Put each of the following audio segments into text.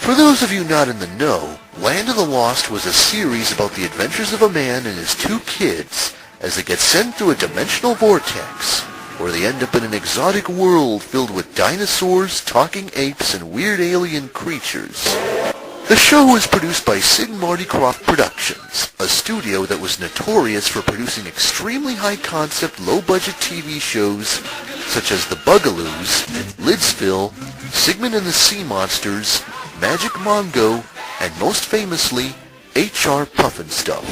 For those of you not in the know, Land of the Lost was a series about the adventures of a man and his two kids as they get sent through a dimensional vortex, where they end up in an exotic world filled with dinosaurs, talking apes, and weird alien creatures. The show was produced by Sid and Marty Krofft Productions, a studio that was notorious for producing extremely high-concept, low-budget TV shows such as The Bugaloos, Lidsville, Sigmund and the Sea Monsters, Magic Mongo, and most famously, H.R. Pufnstuf,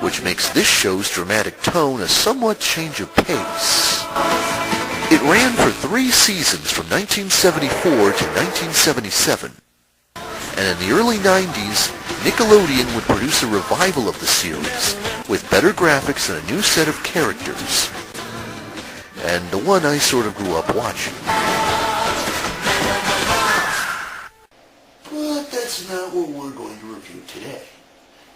which makes this show's dramatic tone a somewhat change of pace. It ran for 3 seasons from 1974 to 1977, and in the early 90s, Nickelodeon would produce a revival of the series, with better graphics and a new set of characters, and the one I sort of grew up watching. But that's not what we're going to review today.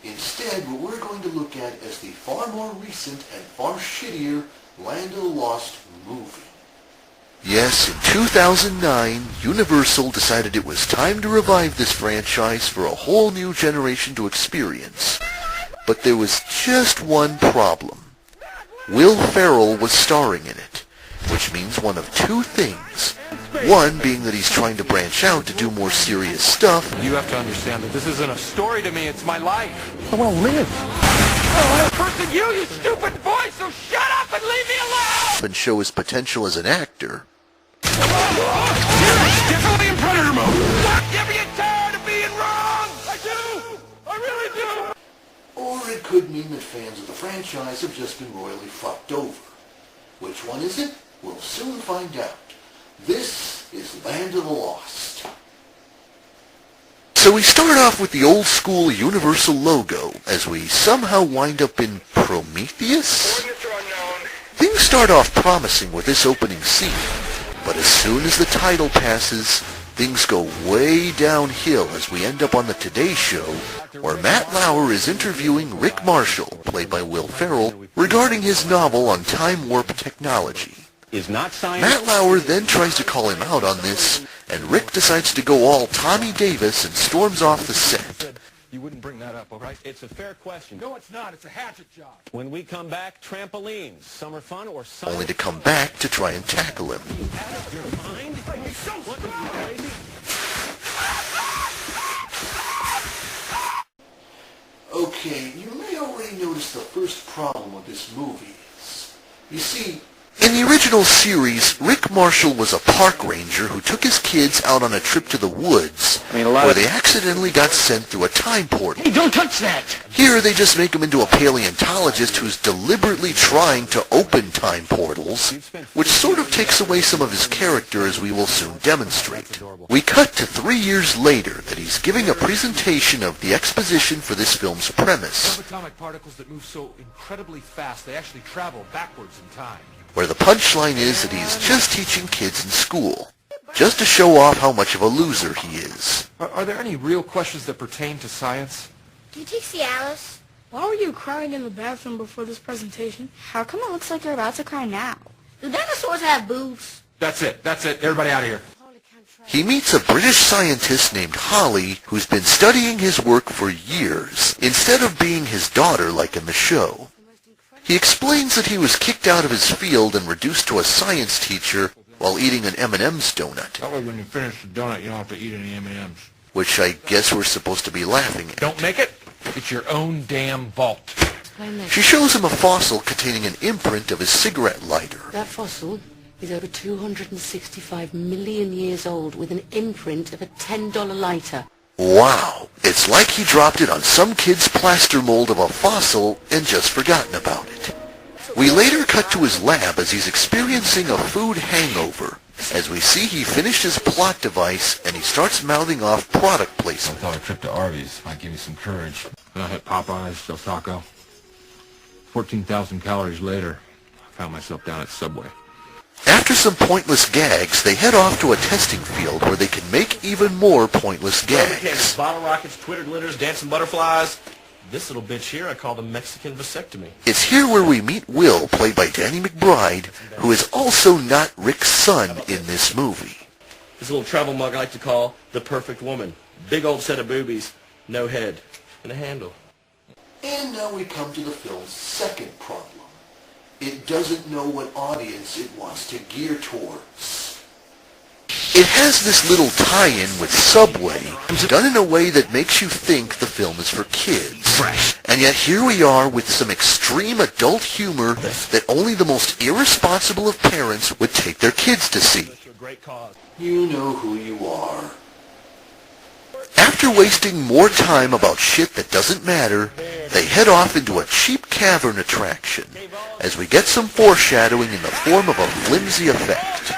Instead, what we're going to look at is the far more recent and far shittier Land of the Lost movie. Yes, in 2009, Universal decided it was time to revive this franchise for a whole new generation to experience. But there was just one problem. Will Ferrell was starring in it, which means one of 2 things. One being that he's trying to branch out to do more serious stuff. You have to understand that this isn't a story to me, it's my life. I want to live. Oh, first than you stupid boy, so shut up and leave me alone! And show his potential as an actor. You're definitely in predator mode. Give me a tired of being wrong! I do! I really do! Or it could mean that fans of the franchise have just been royally fucked over. Which one is it? We'll soon find out. This is Land of the Lost. So we start off with the old school Universal logo as we somehow wind up in Prometheus? Things start off promising with this opening scene, but as soon as the title passes, things go way downhill as we end up on the Today Show, where Matt Lauer is interviewing Rick Marshall, played by Will Ferrell, regarding his novel on time warp technology. Matt Lauer then tries to call him out on this, and Rick decides to go all Tommy Davis and storms off the set. You wouldn't bring that up, all right? It's a fair question. No, it's not. It's a hatchet job. When we come back, trampolines, summer fun or summer... Only to come back to try and tackle him. Okay, you may already notice the first problem with this movie is, you see, in the original series, Rick Marshall was a park ranger who took his kids out on a trip to the woods, where they accidentally got sent through a time portal. Hey, don't touch that! Here, they just make him into a paleontologist who's deliberately trying to open time portals, which sort of takes away some of his character, as we will soon demonstrate. We cut to 3 years later that he's giving a presentation of the exposition for this film's premise, Subatomic particles that move so incredibly fast, they actually travel backwards in time. where the punchline is that he's just teaching kids in school, just to show off how much of a loser he is. Are there any real questions that pertain to science? Do you take Cialis? Why were you crying in the bathroom before this presentation? How come it looks like you're about to cry now? Do dinosaurs have boobs? That's it. That's it. Everybody out of here. He meets a British scientist named Holly who's been studying his work for years, instead of being his daughter like in the show. He explains that he was kicked out of his field and reduced to a science teacher while eating an M&M's donut. That way when you finish the donut, you don't have to eat any M&M's. Which I guess we're supposed to be laughing at. Don't make it. It's your own damn fault. She shows him a fossil containing an imprint of his cigarette lighter. That fossil is over 265 million years old with an imprint of a $10 lighter. Wow, it's like he dropped it on some kid's plaster mold of a fossil and just forgotten about it. We later cut to his lab as he's experiencing a food hangover, as we see he finished his plot device and he starts mouthing off product I placement. thought a trip to Arby's might give you some courage. Then I hit Popeyes, Del Taco. 14,000 calories later, I found myself down at Subway. After some pointless gags, they head off to a testing field where they can make even more pointless gags. Bottle rockets, Twitter glitters, dancing butterflies. This little bitch here I call the Mexican vasectomy. It's here where we meet Will, played by Danny McBride, who is also not Rick's son in this movie. This little travel mug I like to call the perfect woman. Big old set of boobies, no head, and a handle. And now we come to the film's second problem. It doesn't know what audience it wants to gear towards. It has this little tie-in with Subway, done in a way that makes you think the film is for kids. And yet here we are with some extreme adult humor that only the most irresponsible of parents would take their kids to see. You know who you are. After wasting more time about shit that doesn't matter, they head off into a cheap cavern attraction, as we get some foreshadowing in the form of a flimsy effect.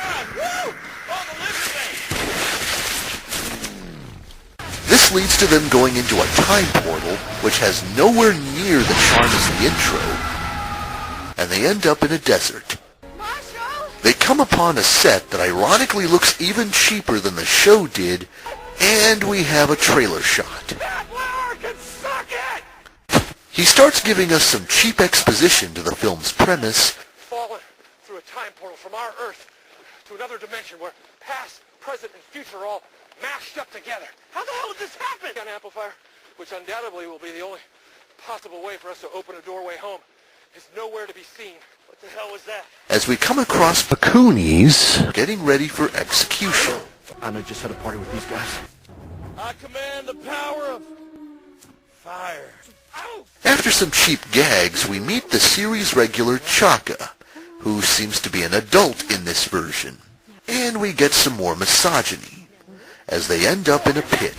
This leads to them going into a time portal, which has nowhere near the charm as the intro, and they end up in a desert. They come upon a set that ironically looks even cheaper than the show did, and we have a trailer shot. He starts giving us some cheap exposition to the film's premise. Fallen through a time portal from our Earth to another dimension where past, present, and future are all mashed up together. How the hell did this happen? An amplifier, which undoubtedly will be the only possible way for us to open a doorway home, is nowhere to be seen. What the hell was that? As we come across Pacoonies getting ready for execution. I just had a party with these guys. I command the power of fire. Ow! After some cheap gags, we meet the series regular Chaka, who seems to be an adult in this version. And we get some more misogyny, as they end up in a pit.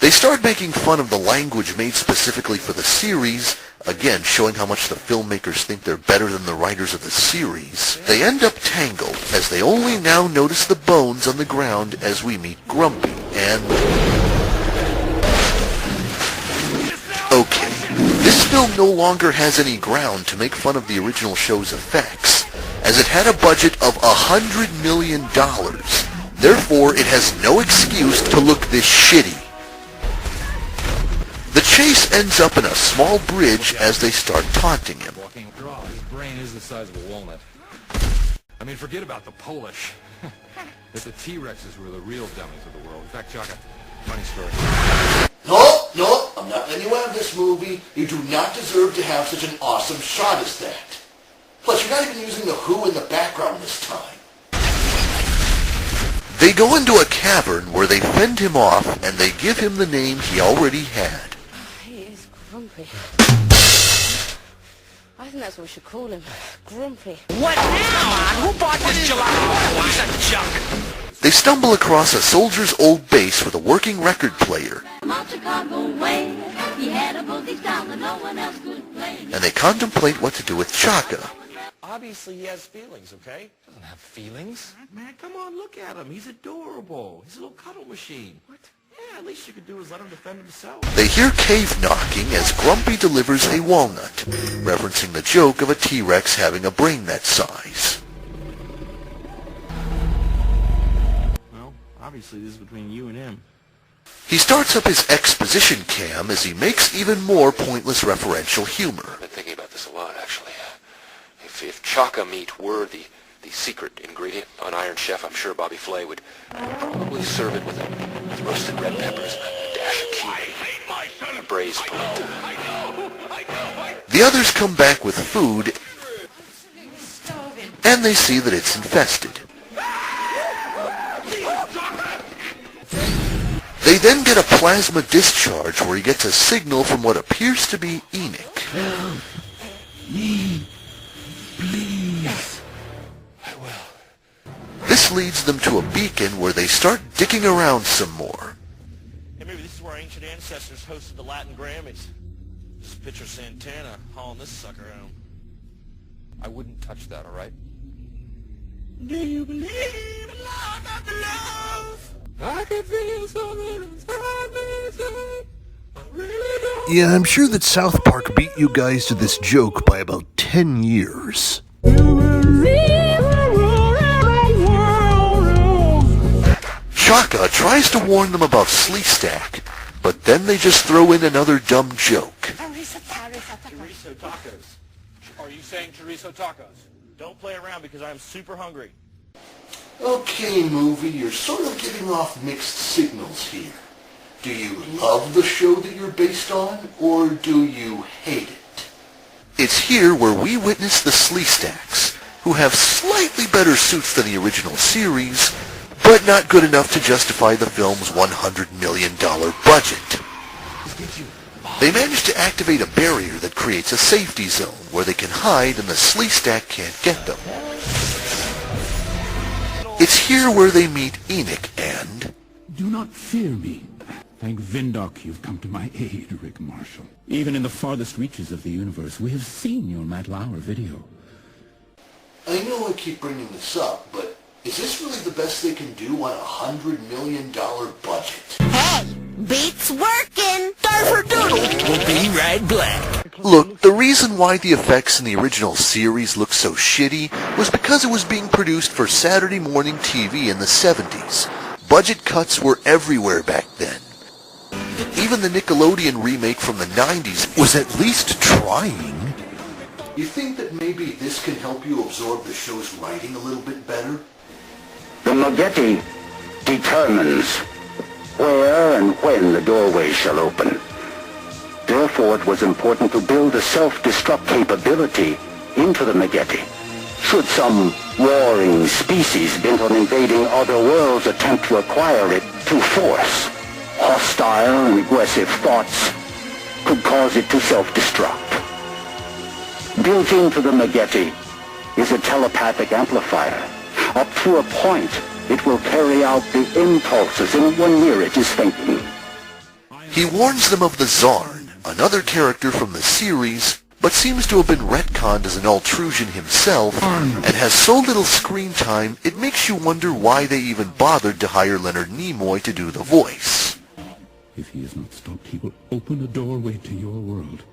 They start making fun of the language made specifically for the series, again showing how much the filmmakers think they're better than the writers of the series. They end up tangled, as they only now notice the bones on the ground as we meet Grumpy, and... Okay, this film no longer has any ground to make fun of the original show's effects, as it had a budget of $100 million. Therefore, it has no excuse to look this shitty. The chase ends up in a small bridge as they start taunting him. His brain is the size of a walnut. I mean, forget about the Polish. It's the T-Rexes who are the real dummies of the world. In fact, Chaka, funny story. No, I'm not letting you have this movie. You do not deserve to have such an awesome shot as that. Plus, you're not even using the Who in the background this time. They go into a cavern where they fend him off, and they give him the name he already had. He is Grumpy. I think that's what we should call him. Grumpy. What now? Who bought this gelato? Piece of junk. They stumble across a soldier's old base with a working record player. And they contemplate what to do with Chaka. Obviously, he has feelings, okay? Doesn't have feelings. Man, come on, look at him. He's adorable. He's a little cuddle machine. What? Yeah, at least you could do is let him defend himself. They hear cave knocking as Grumpy delivers a walnut, referencing the joke of a T-Rex having a brain that size. Well, obviously this is between you and him. He starts up his exposition cam as he makes even more pointless referential humor. I've been thinking about this a lot, actually. If Chaka meat were the secret ingredient on Iron Chef, I'm sure Bobby Flay would probably serve it with roasted red peppers, a dash of cumin, a braised polenta. The others come back with food, and they see that it's infested. They then get a plasma discharge where he gets a signal from what appears to be Enoch. Please. I will. This leads them to a beacon where they start dicking around some more. Hey, maybe this is where ancient ancestors hosted the Latin Grammys. Just picture Santana hauling this sucker out. I wouldn't touch that, all right? Do you believe in love after love? I can feel something inside me. Yeah, I'm sure that South Park beat you guys to this joke by about 10 years. Chaka tries to warn them about Sleestack, but then they just throw in another dumb joke. Chorizo tacos. Are you saying chorizo tacos? Don't play around because I'm super hungry. Okay, movie, you're sort of giving off mixed signals here. Do you love the show that you're based on, or do you hate it? It's here where we witness the Sleestaks, who have slightly better suits than the original series, but not good enough to justify the film's $100 million budget. They manage to activate a barrier that creates a safety zone where they can hide and the Sleestak can't get them. It's here where they meet Enoch and... Do not fear me. Thank Vindok you've come to my aid, Rick Marshall. Even in the farthest reaches of the universe, we have seen your Metal Hour video. I know I keep bringing this up, but is this really the best they can do on a $100 million budget? Hey, beats working. Darfur-doodle. We'll be right back. Look, the reason why the effects in the original series looked so shitty was because it was being produced for Saturday morning TV in the 70s. Budget cuts were everywhere back then. Even the Nickelodeon remake from the 90s was at least trying. You think that maybe this can help you absorb the show's writing a little bit better? The Maggette determines where and when the doorway shall open. Therefore, it was important to build a self-destruct capability into the Maggette. Should some warring species bent on invading other worlds attempt to acquire it through force, hostile and aggressive thoughts could cause it to self-destruct. Built into the Maggette is a telepathic amplifier. Up to a point, it will carry out the impulses anyone near it is thinking. He warns them of the Zarn, another character from the series, but seems to have been retconned as an Altrusian himself, and has so little screen time it makes you wonder why they even bothered to hire Leonard Nimoy to do the voice. If he is not stopped, he will open a doorway to your world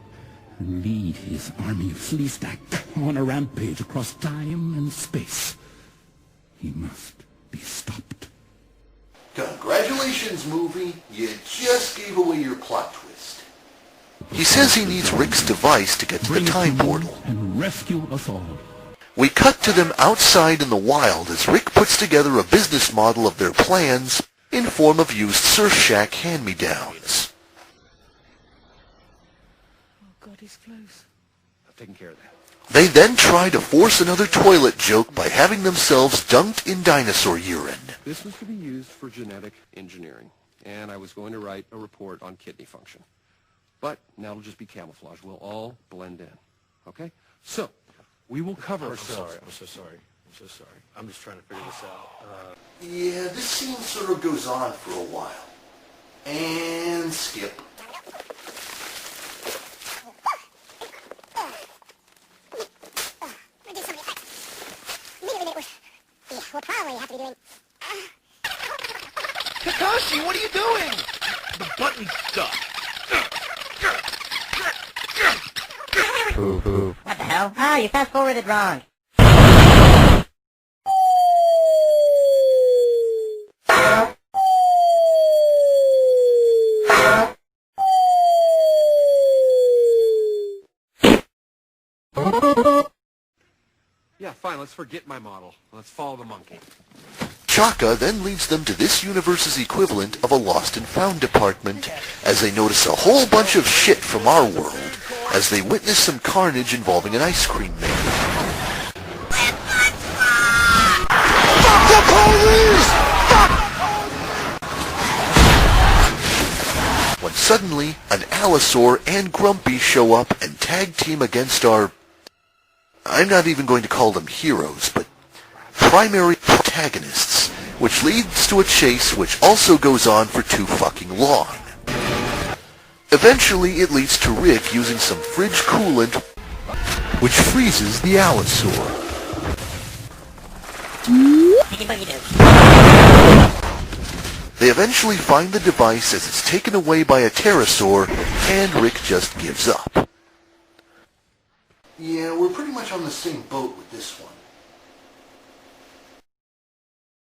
and lead his army of Sleestak on a rampage across time and space. He must be stopped. Congratulations, movie. You just gave away your plot twist. He says he needs Rick's device to get to the time portal. And rescue us all. We cut to them outside in the wild as Rick puts together a business model of their plans in form of used Surf Shack hand-me-downs. Oh God, he's close. I've taken care of that. They then try to force another toilet joke by having themselves dunked in dinosaur urine. This was to be used for genetic engineering, and I was going to write a report on kidney function. But now it'll just be camouflage. We'll all blend in. Okay? So, we will cover... I'm so sorry. I'm just trying to figure this out. Yeah, this scene sort of goes on for a while. And skip. We'll probably have to be doing... Kakashi, what are you doing? The button's stuck. What the hell? Oh, you fast-forwarded wrong. Yeah, fine, let's forget my model. Let's follow the monkey. Chaka then leads them to this universe's equivalent of a lost and found department as they notice a whole bunch of shit from our world as they witness some carnage involving an ice cream man. Fuck the police! When suddenly, an Allosaur and Grumpy show up and tag team against our... I'm not even going to call them heroes, but primary protagonists, which leads to a chase which also goes on for too fucking long. Eventually, it leads to Rick using some fridge coolant, which freezes the Allosaur. They eventually find the device as it's taken away by a pterosaur, and Rick just gives up. Yeah, we're pretty much on the same boat with this one.